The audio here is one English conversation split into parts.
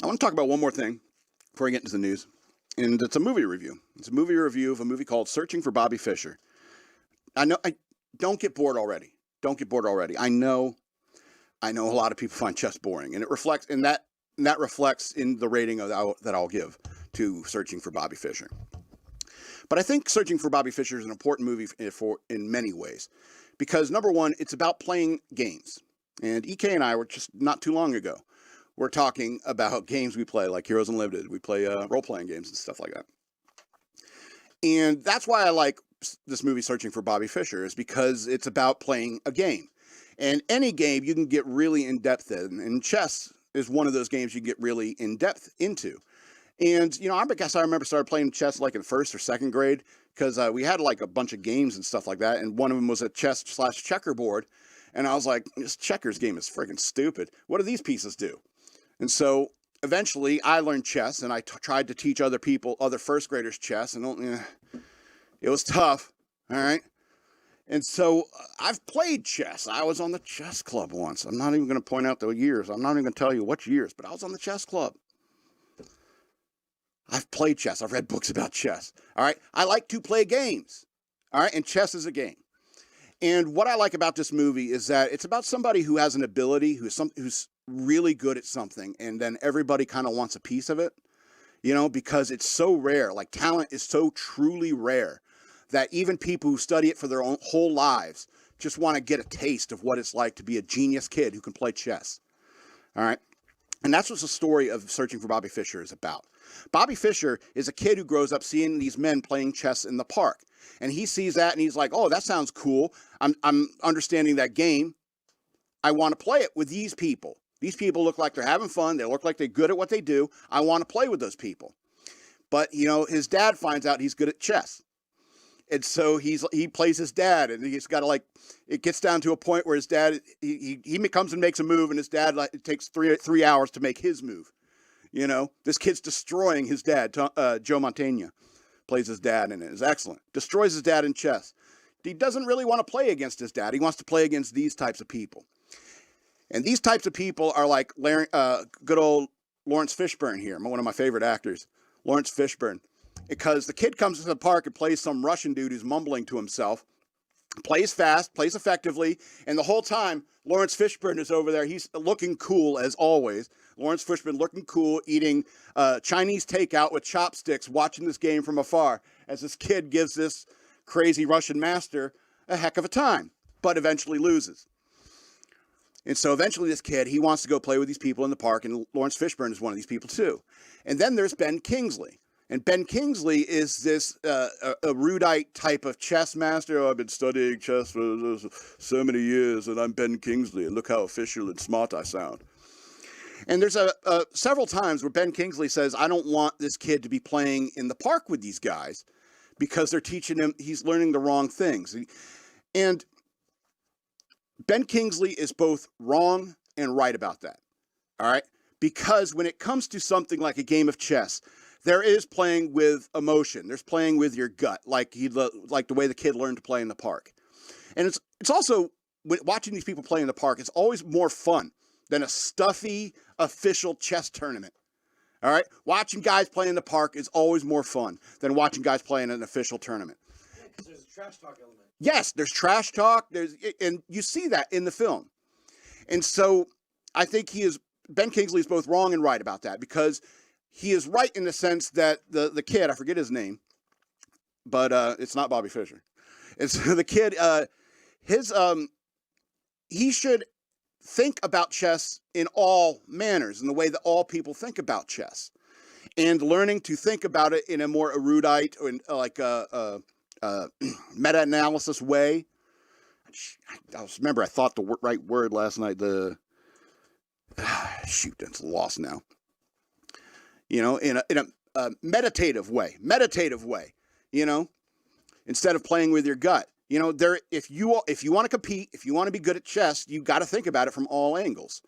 I want to talk about one more thing before I get into the news, and it's a movie review. It's a movie review of a movie called Searching for Bobby Fischer. I don't get bored already. Don't get bored already. I know a lot of people find chess boring, and it reflects in that reflects in the rating that I'll give to Searching for Bobby Fischer. But I think Searching for Bobby Fischer is an important movie in many ways, because number one, it's about playing games. And EK and I were just not too long ago, we're talking about games we play, like Heroes Unlimited. We play role-playing games and stuff like that. And that's why I like this movie, Searching for Bobby Fischer, is because it's about playing a game. And any game you can get really in-depth in. And chess is one of those games you get really in-depth into. And, I guess I remember started playing chess like in first or second grade, because we had like a bunch of games and stuff like that. And one of them was a chess/checkerboard. And I was like, this checkers game is freaking stupid. What do these pieces do? And so eventually I learned chess, and I tried to teach other first graders chess, and it was tough. All right. And so I've played chess. I was on the chess club once. I'm not even going to point out the years. I'm not even going to tell you what years, but I was on the chess club. I've played chess. I've read books about chess. All right. I like to play games. All right. And chess is a game. And what I like about this movie is that it's about somebody who has an ability, who's really good at something, and then everybody kind of wants a piece of it, because it's so rare. Like, talent is so truly rare that even people who study it for their whole lives just want to get a taste of what it's like to be a genius kid who can play chess. All right. And that's what the story of Searching for Bobby Fischer is about. Bobby Fischer is a kid who grows up seeing these men playing chess in the park. And he sees that and he's like, oh, that sounds cool. I'm understanding that game. I want to play it with these people. These people look like they're having fun. They look like they're good at what they do. I want to play with those people. But, his dad finds out he's good at chess. And so he plays his dad, and he's got to it gets down to a point where his dad, he comes and makes a move, and his dad, it takes three hours to make his move. This kid's destroying his dad. Joe Montana plays his dad, and it is excellent. Destroys his dad in chess. He doesn't really want to play against his dad. He wants to play against these types of people. And these types of people are like good old Lawrence Fishburne here, one of my favorite actors, Lawrence Fishburne. Because the kid comes to the park and plays some Russian dude who's mumbling to himself, plays fast, plays effectively, and the whole time Lawrence Fishburne is over there. He's looking cool as always. Lawrence Fishburne looking cool, eating Chinese takeout with chopsticks, watching this game from afar as this kid gives this crazy Russian master a heck of a time, but eventually loses. And so eventually this kid, he wants to go play with these people in the park, and Lawrence Fishburne is one of these people too. And then there's Ben Kingsley. And Ben Kingsley is this a erudite type of chess master. Oh, I've been studying chess for so many years, and I'm Ben Kingsley, and look how official and smart I sound. And there's several times where Ben Kingsley says, I don't want this kid to be playing in the park with these guys because they're teaching him, he's learning the wrong things. And Ben Kingsley is both wrong and right about that. All right? Because when it comes to something like a game of chess, there is playing with emotion. There's playing with your gut, like the way the kid learned to play in the park. And it's also, watching these people play in the park, it's always more fun than a stuffy official chess tournament. All right? Watching guys play in the park is always more fun than watching guys play in an official tournament. Yeah, because there's a trash talk element. Yes, there's trash talk. And you see that in the film. And so I think Ben Kingsley is both wrong and right about that, because he is right in the sense that the kid, I forget his name, but it's not Bobby Fischer. It's the kid, he should think about chess in all manners, in the way that all people think about chess. And learning to think about it in a more erudite, or like a meta-analysis way. Remember, I thought the right word last night. Shoot, that's lost now. In a meditative way, instead of playing with your gut. If you want to compete, if you want to be good at chess, you got to think about it from all angles.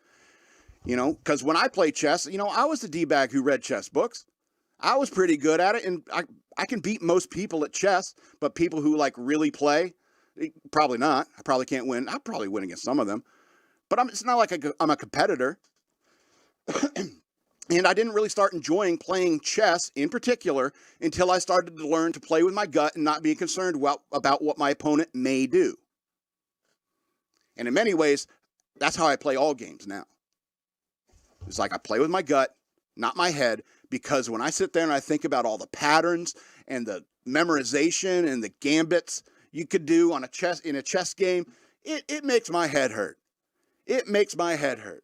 Because when I play chess, I was the D-bag who read chess books. I was pretty good at it, and I can beat most people at chess, but people who really play, probably not. I probably can't win. I'll probably win against some of them, but it's not like I'm a competitor. And I didn't really start enjoying playing chess in particular until I started to learn to play with my gut and not be concerned about what my opponent may do. And in many ways, that's how I play all games now. It's like I play with my gut, not my head, because when I sit there and I think about all the patterns and the memorization and the gambits you could do in a chess game, it makes my head hurt. It makes my head hurt.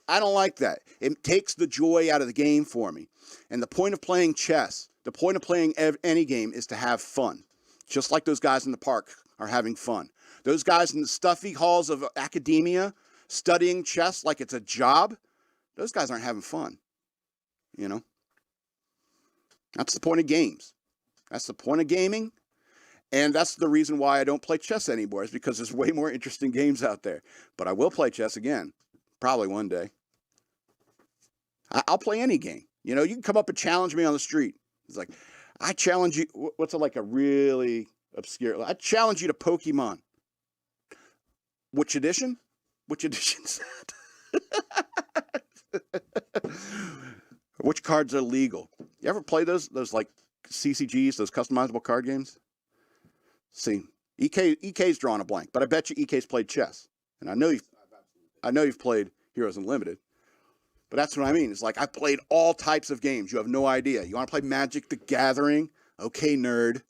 I don't like that. It takes the joy out of the game for me. And the point of playing chess, the point of playing any game is to have fun. Just like those guys in the park are having fun. Those guys in the stuffy halls of academia studying chess like it's a job, those guys aren't having fun. You know? That's the point of games. That's the point of gaming. And that's the reason why I don't play chess anymore, is because there's way more interesting games out there. But I will play chess again, probably one day. I'll play any game. You know, you can come up and challenge me on the street. It's like, I challenge you. What's like a really obscure? I challenge you to Pokemon. Which edition? Which edition's that? Which cards are legal? You ever play those like CCGs, those customizable card games? See, EK's drawing a blank, but I bet you EK's played chess, and I know you've played Heroes Unlimited. But that's what I mean. It's like I've played all types of games. You have no idea. You want to play Magic the Gathering? Okay, nerd.